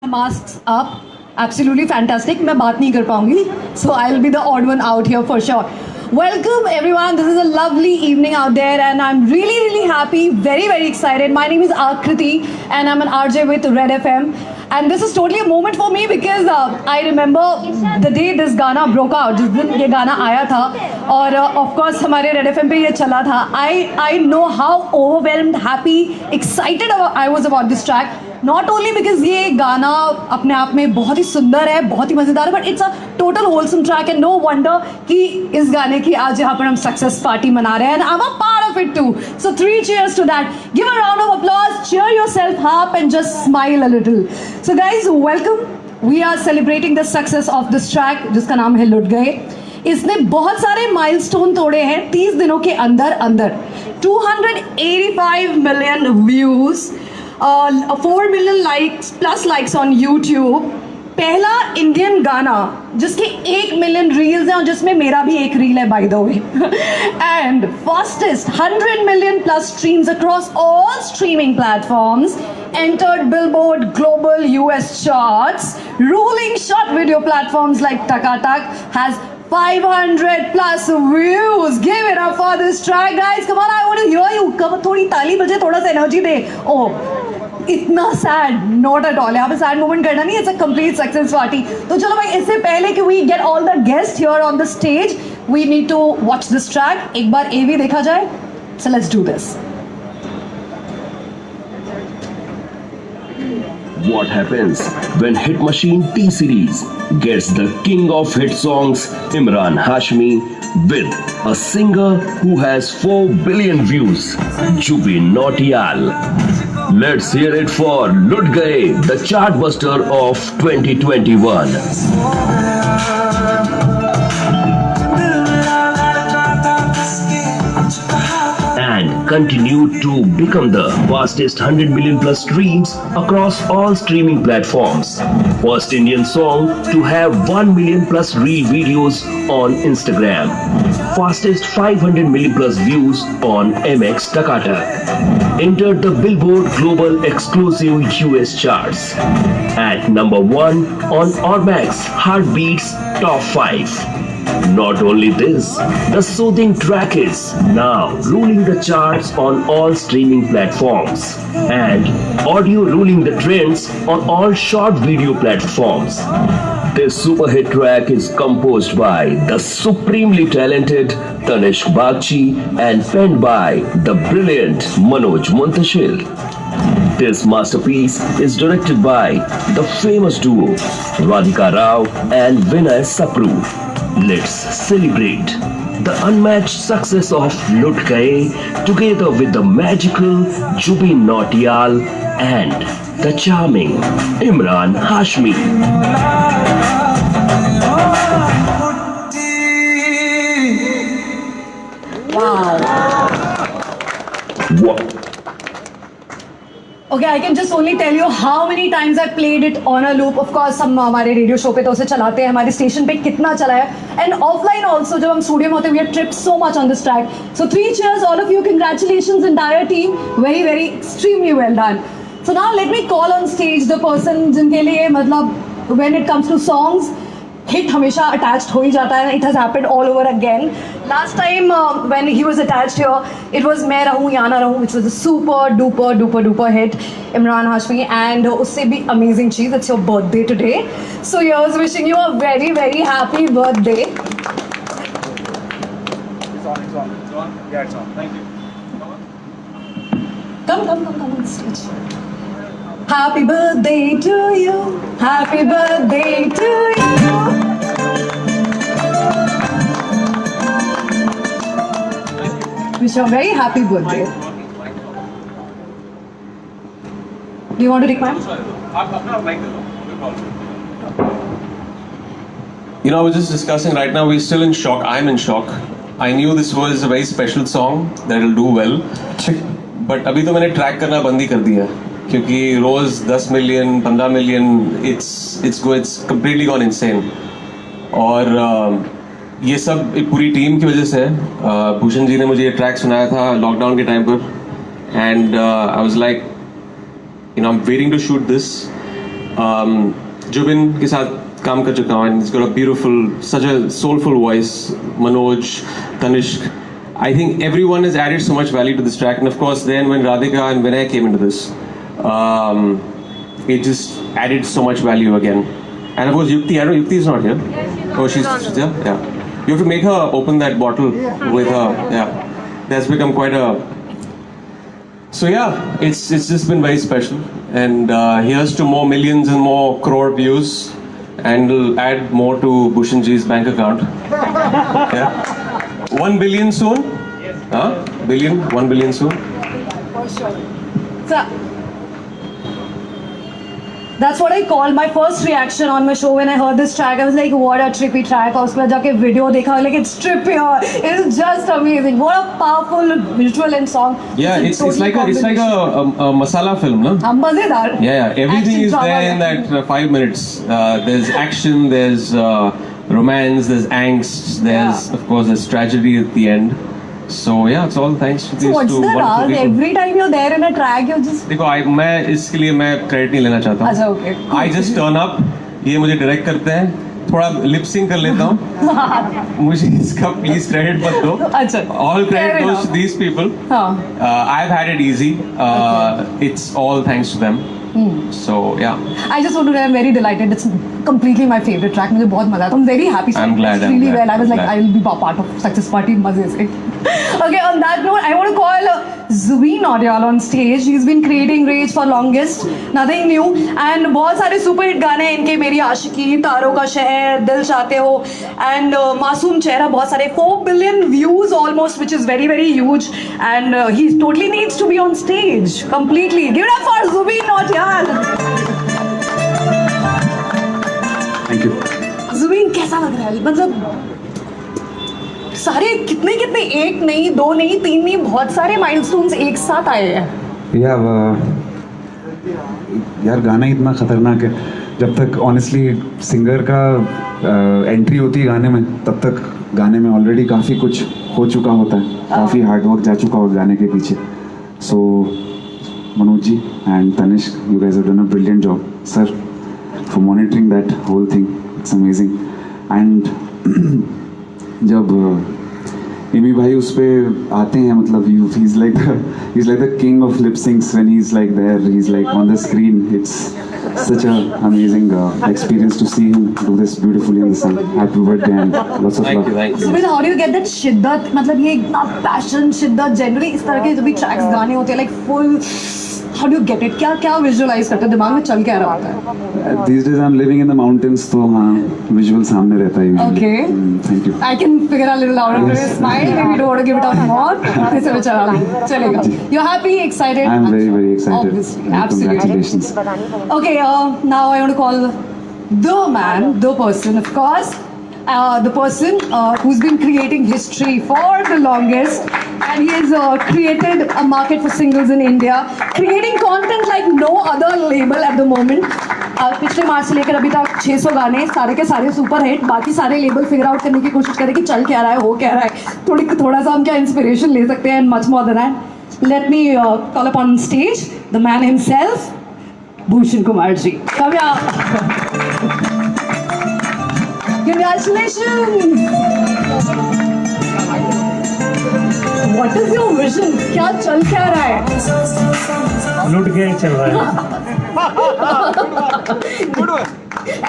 Masks up, absolutely fantastic. मैं बात नहीं कर पाऊंगी, so I'll be the odd one out here for sure. Welcome everyone. This is a lovely evening out there, and I'm really happy, very excited. My name is Akriti, and I'm an RJ with Red FM. And this is totally a moment for me because I remember the day this गाना broke out, जिस दिन ये गाना आया था और of course हमारे Red FM पे ये चला था. I know how overwhelmed, happy, excited I was about this track. Not only because ये गाना अपने आप में बहुत ही सुंदर है, बहुत ही मज़ेदार है, but it's a total wholesome track and no wonder कि इस गाने की आज यहाँ पर हम success party मना रहे हैं and I'm a part of it too. So 3 cheers to that. Give a round of applause, cheer yourself up and just smile a little. So guys, welcome. We are celebrating the success of this track जिसका नाम है लुट गए. इसने बहुत सारे milestone तोड़े हैं 30 दिनों के अंदर 285 million views, 4 million likes on YouTube. पहला इंडियन गाना जिसके 1 million रील्स हैं और जिसमें मेरा भी एक रील है by the way and fastest 100 million plus streams across all streaming platforms, entered Billboard Global US charts, ruling short video platforms like Takatak, has 500 plus views. Give it up for this track, guys. Come on, I want to hear you. कब थोड़ी ताली बजे, थोड़ा सा energy दे. Oh, इतना sad not at all. यहाँ पे सैड मोमेंट करना नहीं, it's a complete success party. तो चलो भाई, इससे पहले कि we get all the guest here on the stage, we need to watch this track. एक बार ए भी देखा जाए. So let's do this. What happens when Hit Machine T-Series gets the king of hit songs Imran Hashmi with a singer who has 4 billion views, Jubin Nautiyal. Let's hear it for Lut Gaye, the chartbuster of 2021. And continued to become the fastest 100 million plus streams across all streaming platforms. First Indian song to have 1 million plus reel videos on Instagram. Fastest 500 million plus views on MX Takatak. Entered the Billboard Global Exclusive US charts. At number 1 on Ormax Heartbeats Top 5. Not only this, the soothing track is now ruling the charts on all streaming platforms and audio ruling the trends on all short video platforms. This super hit track is composed by the supremely talented Tanishq Bagchi and penned by the brilliant Manoj Muntashir. This masterpiece is directed by the famous duo Radhika Rao and Vinay Sapru. Let's celebrate the unmatched success of Lut Gaye together with the magical Jubin Nautiyal and the charming Imran Hashmi. Wow. Okay, I can just only tell you how many times I played it on a loop. Of course, हम हमारे radio show पे तो उसे चलाते हैं, हमारे station पे कितना चला है, and offline also जब हम स्टूडियो में होते हैं, we have tripped so much on this track. So 3 cheers, all of you, congratulations entire team, very extremely well done. So now let me call on stage the person जिनके लिए मतलब when it comes to songs, hit हमेशा attached हो ही जाता है. It has happened all over again. Last time when he was attached here, it was मैं रहूँ या ना रहूँ, which was a super duper hit. Imran Hashmi, and उससे भी amazing cheese, it's your birthday today. So here's wishing you a very happy birthday. It's on. Yeah, it's on. Thank you. Come on the stage. Happy birthday to you. Happy birthday to you. Wish you a very happy birthday. Do you want to take mine? You know, I was just discussing right now, we're still in shock. I'm in shock. I knew this was a very special song that will do well. But अभी तो मैंने track करना बंद ही कर दिया क्योंकि रोज 10 million 15 million it's completely gone insane. और ये सब एक पूरी टीम की वजह से है. भूषण जी ने मुझे ये ट्रैक सुनाया था लॉकडाउन के टाइम पर, and I was like, you know, I'm waiting to shoot this Zubin के साथ काम कर चुका हूँ, and he's got a beautiful, such a soulful voice. Manoj, Tanishq, I think everyone has added so much value to this track, and of course, then when Radhika and Vinay came into this, it just added so much value again. And of course, Yukti, I don't know, Yukti is not here. Oh, she's there? Yeah. You have to make her open that bottle with her. Yeah. That's become quite a. So yeah, it's just been very special. And here's to more millions and more crore views. And we'll add more to Bhushanji's bank account. Yeah. 1 billion soon? Huh? Billion? 1 billion soon? So, that's what I call my first reaction on my show when I heard this track. I was like, what a trippy track. और उसके बाद जाके video देखा, like it's trippy. It's just amazing. What a powerful visual and song. Yeah, it's like a masala film, no? हाँ, मजेदार. Yeah, everything Action is drama there in that 5 minutes. There's action, there's romance, there's angst, there's of course there's tragedy at the end. So yeah, it's all thanks to So these what's two the wonderful rush? people. Every time you're there in a track, you're just. देखो मैं इसके लिए मैं credit नहीं लेना चाहता अच्छा, हूँ. okay. I just turn up, ये मुझे डायरेक्ट करते हैं, थोड़ा लिप सिंक कर लेता हूँ, मुझे इसका प्लीज क्रेडिट मत दो. अच्छा. All Fair credit goes enough. to these people. हाँ. I've had it easy. It's all thanks to them. So yeah. I just want to say I'm very delighted. It's completely my favorite track. मुझे बहुत मजा आता है. I'm very happy. I'm glad, I'm really glad, well. I was I'm like, glad. I will be part of success party. मजे से. Okay, on that note, I want to call Zubeen Nautiyal on stage. He's been creating rage for longest, nothing new, and बहुत सारे super hit गाने हैं इनके. मेरी आशिकी, तारों का शहर, दिल चाहते हो, and मासूम चेहरा. बहुत सारे 4 billion views almost, which is very very huge, and he totally needs to be on stage completely. Give it up for Zubeen Nautiyal. Thank you. Zubeen कैसा लग रहा है? मतलब सारे कितने कितने, एक नहीं, दो नहीं, तीन नहीं, बहुत सारे माइलस्टोन्स एक साथ आए हैं. यार गाना इतना खतरनाक है. जब तक ऑनेस्टली सिंगर का एंट्री होती है गाने में, तब तक गाने में ऑलरेडी काफ़ी कुछ हो चुका होता है, काफ़ी हार्डवर्क जा चुका होगा गाने के पीछे. So Manoj ji and Tanishk, you guys have done a brilliant job sir for monitoring that whole thing. It's amazing. And जब एमी भाई उस पे आते हैं, मतलब he is like the king of lip syncs when he is like there, he is like on the screen. It's such a amazing experience to see him do this beautifully in the song. Happy birthday and lots of Thank you, love. thank you. Zubeen, how do you get that शिद्दत? मतलब ये इतना passion, शिद्दत, generally इस तरह के जो भी ट्रैक्स गाने होते हैं, like full, how do you get it? क्या क्या विजुअलाइज करते हो? दिमाग में चल क्या रहा होता है? These days I'm living in the mountains, तो हाँ विजुअल सामने रहता है usually. Okay. Thank you. I can figure a little out of it. Smile. Maybe you don't want to give it out more. ऐसे में चलेगा. You're happy, excited? I'm very very excited. Obviously, And absolutely. Congratulations. Okay, now I want to call the man, the person, of course, the person who's been creating history for the longest, and he has created a market for singles in India, creating content like no other label at the moment. पिछले मार्च से लेकर अभी तक 600 गाने, सारे के सारे super hit. बाकी सारे लेबल फिगर आउट करने की कोशिश करें कि चल क्या रहा है, हो क्या रहा है, थोड़ा सा हम क्या इंस्पिरेशन ले सकते हैं, and much more than that. Let me call up on stage the man himself, Bhushan Kumar ji. Come here. Congratulations. What is your vision? क्या चल क्या रहा है? लुट के चल रहा है.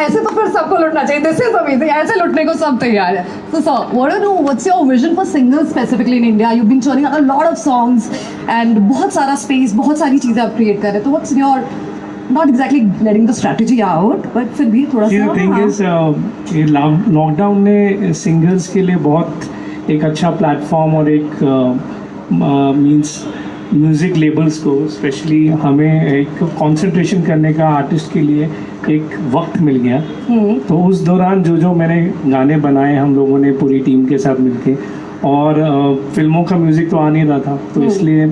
ऐसे तो फिर सबको लुटना चाहिए. This is amazing. ऐसे लुटने को सब तैयार है. So sir, what do you know? What's your vision for singles specifically in India? You've been churning out a lot of songs and बहुत सारा space, बहुत सारी चीजें आप create कर रहे हैं. तो what's your, not exactly letting the strategy out, but फिर भी थोड़ा The सा. thing is, ये लॉकडाउन ने सिंगर्स के लिए बहुत एक अच्छा प्लेटफॉर्म और एक मींस म्यूज़िक लेबल्स को स्पेशली हमें एक कंसंट्रेशन करने का आर्टिस्ट के लिए एक वक्त मिल गया. तो उस दौरान जो मैंने गाने बनाए हम लोगों ने पूरी टीम के साथ मिलके, और फिल्मों का म्यूज़िक तो आ नहीं रहा था, तो इसलिए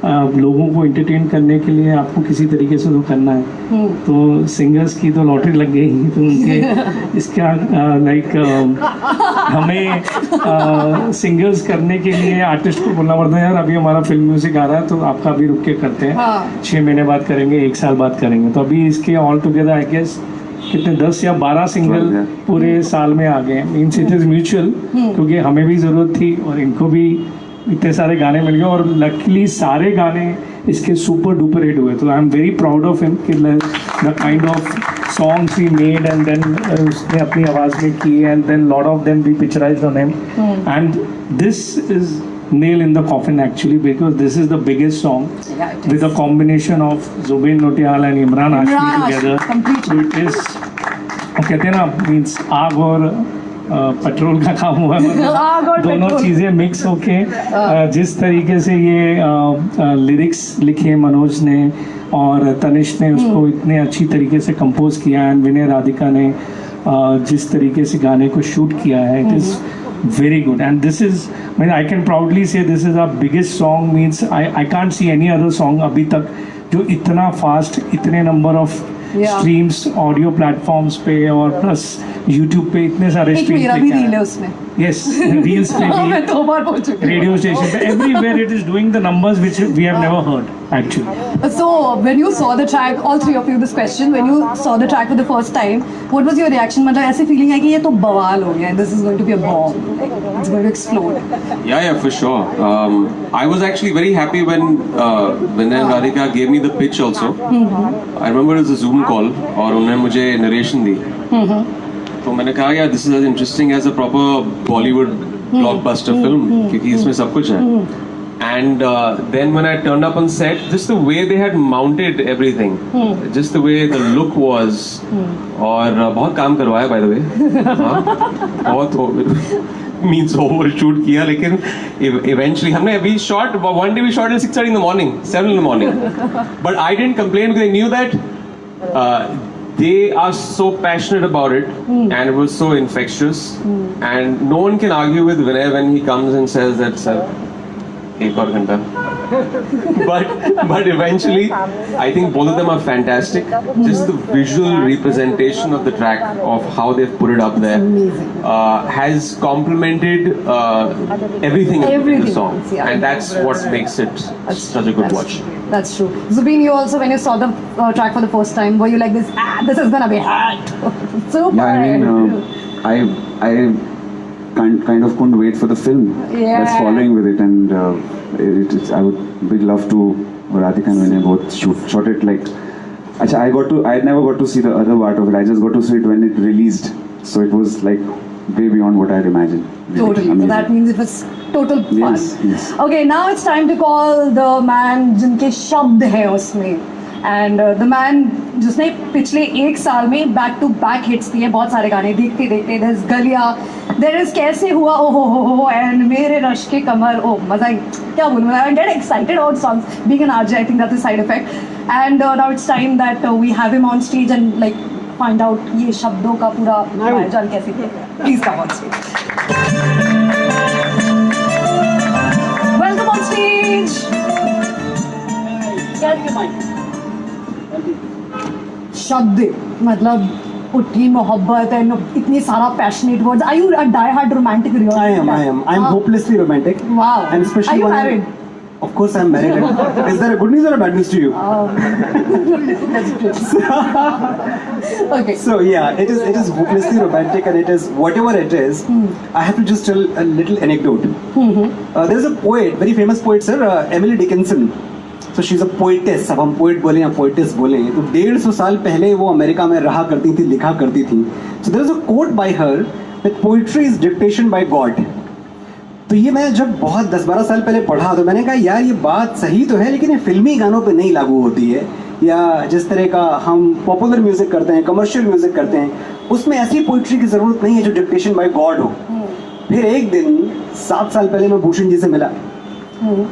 लोगों को एंटरटेन करने के लिए आपको किसी तरीके से तो करना है। तो सिंगर्स की तो लॉटरी लग गई, तो उनके इसका लाइक हमें सिंगर्स करने के लिए आर्टिस्ट को बोलना पड़ता है यार अभी हमारा फिल्म म्यूजिक आ रहा है तो आपका अभी रुक के करते हैं, 6 महीने बाद करेंगे, 1 साल बाद करेंगे। तो अभी इसके ऑल टुगेदर आई गेस कितने 10 या 12 सिंगल पूरे साल में आ गए। मीन्स इट इज़ म्यूचुअल, क्योंकि हमें भी ज़रूरत थी और इनको भी इतने सारे गाने मिल गए और लकीली सारे गाने इसके सुपर डुपर हिट हुए। तो I am very proud of him कि the kind of songs he made and then उसने अपनी आवाज़ में की and then lot of them be picturised on him and this is nail in the coffin actually, because this is the biggest song with a combination of Zubin Nautiyal and Imran Hashmi together. So it is, कहते हैं ना, means आग और petrol का काम हुआ है, दोनों चीज़ें मिक्स होके जिस तरीके से ये लिरिक्स लिखे मनोज ने और तनिष्क ने उसको इतने अच्छी तरीके से कंपोज किया एंड विनय राधिका ने जिस तरीके से गाने को शूट किया है, it is very good. And this is, I mean, I can proudly say this is our biggest song. Means I can't see any other song अभी तक जो इतना fast, इतने number of streams audio platforms पे और plus YouTube पे इतने सारे streams मेरा भी रील है उसमें। Yes, reels पे भी, मैं 2 बार पहुंच चुकी हूँ। radio station पे, everywhere it is doing the numbers which we have never heard actually. So when you saw the track, all three of you, this question, when you saw the track for the first time, what was your reaction? मतलब ऐसी feeling है कि ये तो बवाल हो गया, this is going to be a bomb, like, it's going to explode. Yeah, for sure. I was actually very happy when Vinay and Radhika gave me the pitch also. I remember it was a Zoom call और उन्होंने मुझे narration दी। तो मैंने कहा यार this is as interesting as a proper Bollywood blockbuster film, क्योंकि इसमें सब कुछ है। And then when I turned up on set, just the way they had mounted everything, just the way the look was, और बहुत काम करवाया by the way, बहुत means overshoot किया, लेकिन eventually हमने अभी shot, one day we shot at 6:30 in the morning, 7 in the morning, but I didn't complain because I knew that they are so passionate about it and it was so infectious and no one can argue with Vinay when he comes and says that sir एक और घंटा but eventually I think both of them are fantastic. Just the visual representation of the track of how they've put it up there has complemented everything in the song, and that's what makes it such a good watch. That's true. Zubin, you also, when you saw the track for the first time, were you like this? This is gonna be hot. Super. Yeah, I mean, I kind of couldn't wait for the film that's following with it, and I would big love to Radhika and Vinay both shot it like. Actually, I never got to see the other part of it. I just got to see it when it released, so it was like way beyond what I had imagined. Really Totally. amazing. So that means it was total fun. Yes. Okay, now it's time to call the man जिनके शब्द है उसमें, and the man जिसने पिछले 1 साल में back to back hits दिए, बहुत सारे गाने देखते देखते, there's गलिया, there is कैसे हुआ, ओ हो, and मेरे रश के कमर, ओ मजा ही, क्या बोलूँ मैं, I get excited about songs. Being an RJ, I think that's a side effect. And now it's time that we have him on stage and like find out ये शब्दों का पूरा मायाजाल कैसे किया. Please come on stage. Welcome on stage. शब्द मतलब उठी मोहब्बत है, इतनी सारा passionate words. Are you a die-hard romantic? I am. I'm hopelessly romantic. Wow. And especially Are you when married? Of course, I'm married. Is there a good news or a bad news to you? That's good. Okay. So yeah, it is hopelessly romantic, and it is whatever it is. I have to just tell a little anecdote. There's a poet, very famous poet, sir, Emily Dickinson. So she's a poetess. अब हम poet बोले या poetess बोले, तो 150 साल पहले वो America में रहा करती थी, लिखा करती थी. So there is a quote by her that poetry is dictation by God. तो ये मैं जब बहुत 10-12 साल पहले पढ़ा तो मैंने कहा यार ये बात सही तो है, लेकिन ये फिल्मी गानों पे नहीं लागू होती है, या जिस तरह का हम पॉपुलर म्यूजिक करते हैं, कमर्शियल म्यूजिक करते हैं, उसमें ऐसी पोइट्री की ज़रूरत नहीं है जो डिक्टेशन बाय गॉड हो. फिर एक दिन 7 साल पहले मैं भूषण जी से मिला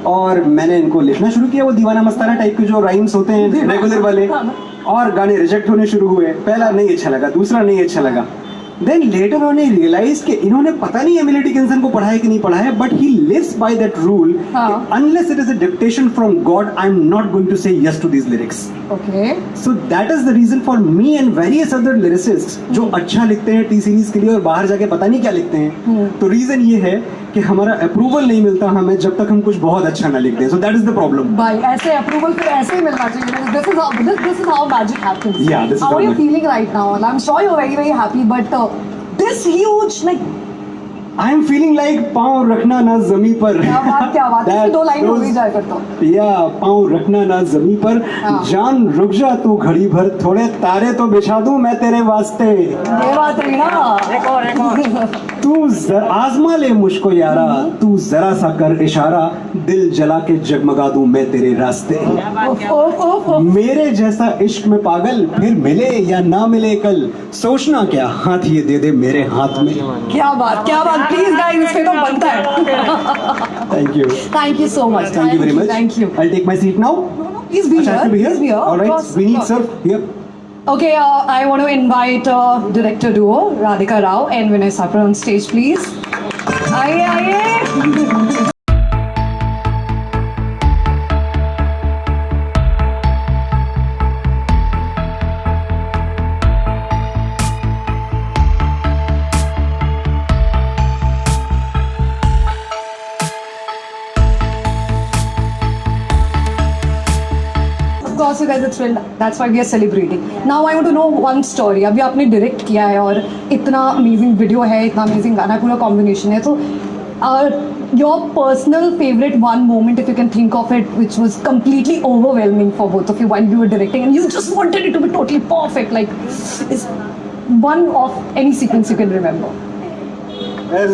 और मैंने इनको लिखना शुरू किया, वो दीवाना मस्ताना टाइप के जो राइम्स होते हैं रेगुलर वाले, और गाने रिजेक्ट होने शुरू हुए. पहला नहीं अच्छा लगा, दूसरा नहीं अच्छा लगा, Then later on I realized कि इन्होंने पता नहीं एमिली डिकिंसन को पढ़ा है कि नहीं पढ़ा है, but he lives by that rule. हाँ. Unless it is a dictation from God, I'm not going to say yes to these lyrics. Okay. So that is the reason for me and various other lyricists जो अच्छा लिखते हैं T series के लिए और बाहर जाके पता नहीं क्या लिखते हैं, तो रीजन ये है कि हमारा अप्रूवल नहीं मिलता हमें जब तक हम कुछ बहुत अच्छा ना लिखते हैं. So that is the problem. भाई ऐसे अप्रूवल फिर ऐसे ही मिलना चाहिए. This is how magic happens. Yeah, this is how how are you magic- feeling right now? And I'm sure you're very very happy, but this huge like I am feeling like पाँव रखना ना जमी पर. क्या बात है. That दो line हो those- ही जाए फिर तो. या पाँव रखना ना जमी पर, हाँ. जान रुक जा तू घड़ी भर, थोड़े तारे तो बिछा दूं मैं तेरे वास्ते. ये बात रही ना. तू आजमा ले मुझको यारा, तू जरा सा कर इशारा, दिल जला के जगमगा दूं मैं तेरे रास्ते. ओफ, ओफ, ओफ, ओफ. मेरे जैसा इश्क में पागल फिर मिले या ना मिले कल, सोचना क्या हाथ ये दे दे मेरे हाथ में. क्या बात प्लीज गाइस इस पे तो बनता है. Thank you. Thank you so much. Thank you very much. Thank you. I'll take my seat now. Please be Acha, I here. have to be here? Please be here. All Of right. course. We need Of sir course. here. Okay, I want to invite director duo Radhika Rao and Vinay Sapra on stage, please. आइए. Of course, you guys are thrilled. That's why we are celebrating. Now I want to know one story. अभी आपने direct किया है और इतना amazing video है, इतना amazing गाना, पूरा combination है. तो your personal favorite one moment, if you can think of it, which was completely overwhelming for both of you while you were directing, and you just wanted it to be totally perfect, like is one of any sequence you can remember. Well,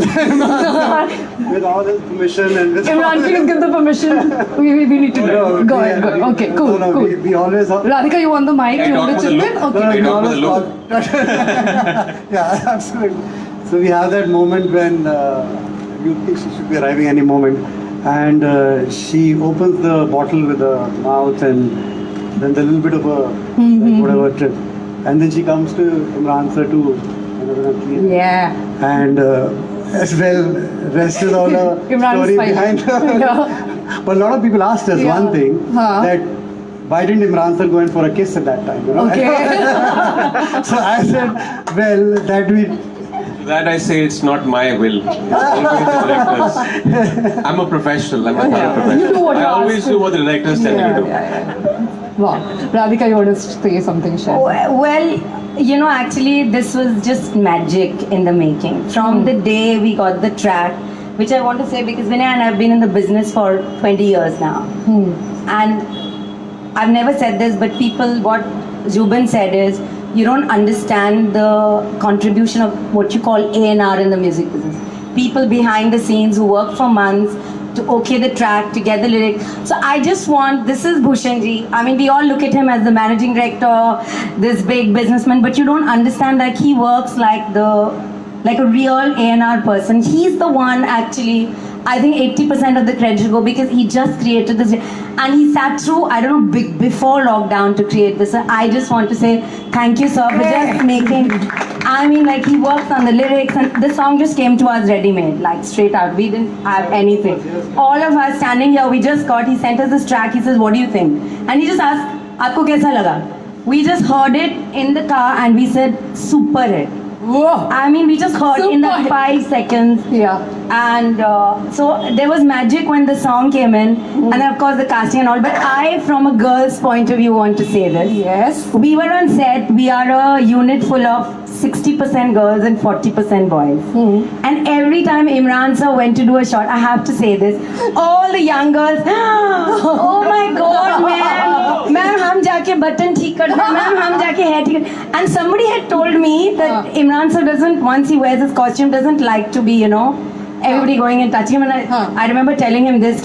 with all his permission and with Imran, please give the permission. We need to do it. Go ahead, go ahead. Okay, cool, no, cool. We always have. Radhika, you want the mic? You want to chip in? No, Okay. we talk always with the talk. Yeah, absolutely. So we have that moment when you think she should be arriving any moment, and she opens the bottle with the mouth and then the little bit of a like, whatever trip, and then she comes to Imran sir to Yeah. and as well, rest is all a Imran is story fine. behind. Yeah. But a lot of people asked us Yeah. one thing Huh. that why didn't Imran sir go in for a kiss at that time? You know? Okay. So I said, well, that we. That I say it's not my will. It's always the directors. I'm a professional. I'm not a professional. You do what I you're always asked do to. what the directors tell me to do. Wow. Radhika, you want to say something, Shah? Well, you know, actually, this was just magic in the making. From the day we got the track, which I want to say because Vinay and I have been in the business for 20 years now. And I've never said this, but people, what Zubin said is, you don't understand the contribution of what you call A&R in the music business. People behind the scenes who work for months to okay the track, to get the lyrics. So I just want, this is Bhushan ji. I mean, we all look at him as the managing director, this big businessman, but you don't understand that he works like a real A&R person. He's the one actually, I think 80% of the credit should go because he just created this. And he sat through, I don't know, before lockdown to create this. So I just want to say thank you, sir, for just making, I mean, like he works on the lyrics and the song just came to us ready-made, like straight out. We didn't have anything. All of us standing here, we just got, he sent us this track, he says, what do you think? And he just asked, aapko kaisa laga? We just heard it in the car and we said, super hit. Whoa. I mean, we just heard in Super that hit. 5 seconds. Yeah. And so there was magic when the song came in, and then of course the casting and all. But I, from a girl's point of view, want to say this. Yes. We were on set. We are a unit full of 60% girls and 40% boys. And every time Imran sir went to do a shot, I have to say this, all the young girls, oh my God, ma'am, hum jaake button theek kar dein, ma'am, hum jaake hair theek kar. And somebody had told me that Imran sir doesn't, once he wears his costume, doesn't like to be, you know, everybody going and touching him. And I remember telling him this,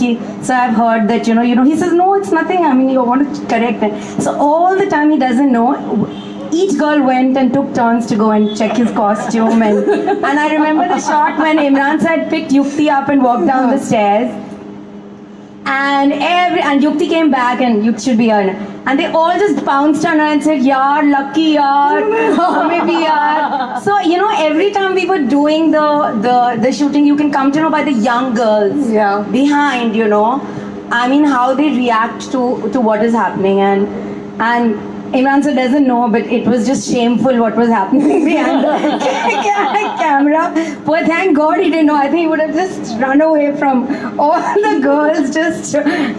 so I've heard that, you know, he says, no, it's nothing. I mean, you want to correct it. So all the time he doesn't know. Each girl went and took turns to go and check his costume. And I remember the shot when Imran sir had picked Yukti up and walked down the stairs. and Yukti came back, and Yukti should be here, and they all just bounced on her and said, "Yaar, lucky yaar, maybe yaar." So you know, every time we were doing the shooting, you can come to know by the young girls behind, you know, I mean, how they react to what is happening, and Imran sir doesn't know, but it was just shameful what was happening behind the camera. But thank God he didn't know. I think he would have just run away from all the girls, just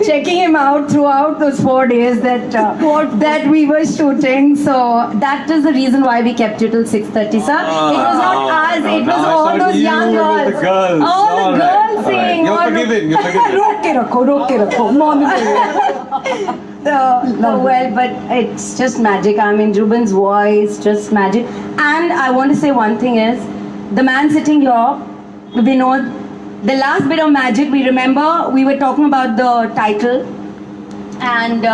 checking him out throughout those 4 days that we were shooting. So that is the reason why we kept you till 6:30, sir. It was not us. It was all those young girls. All the girls saying. You're forgiven. You're forgiven. रोक के रखो mom Well, but it's just magic. I mean, Juban's voice, just magic. And I want to say one thing is, the man sitting here, Vinod, the last bit of magic, we remember we were talking about the title, and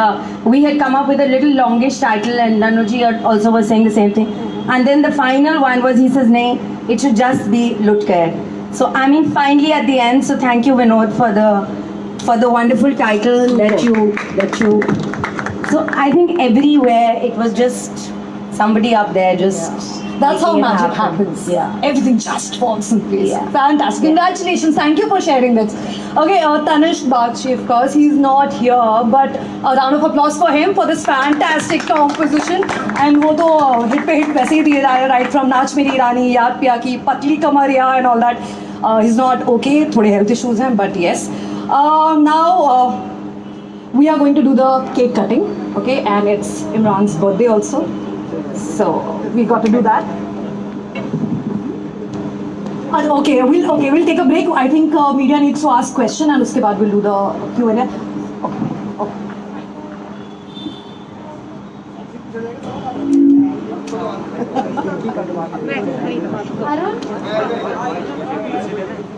we had come up with a little longish title, and Nanuji also was saying the same thing. And then the final one was, he says, "Nahi, it should just be Lutkar." So I mean, finally at the end. So thank you, Vinod, for the wonderful title that you. So I think everywhere it was just somebody up there just. That's how making it magic happen. happens. Yeah. Everything just falls in place. Yeah. Fantastic. Congratulations. Thank you for sharing this. Okay, Tanishq Bagchi, of course, he's not here, but a round of applause for him for this fantastic composition. And वो तो hit पे hit वैसे ही दिए जा रहे हैं, right from नाच मेरी रानी, याद पिया की, पतली कमरिया and all that. He's not okay. थोड़े health issues हैं, but yes. Now we are going to do the cake cutting. Okay, and it's Imran's birthday also. So we got to do that. Okay, we'll take a break. I think media needs to ask question, and उसके बाद we'll do the Q&A. Okay.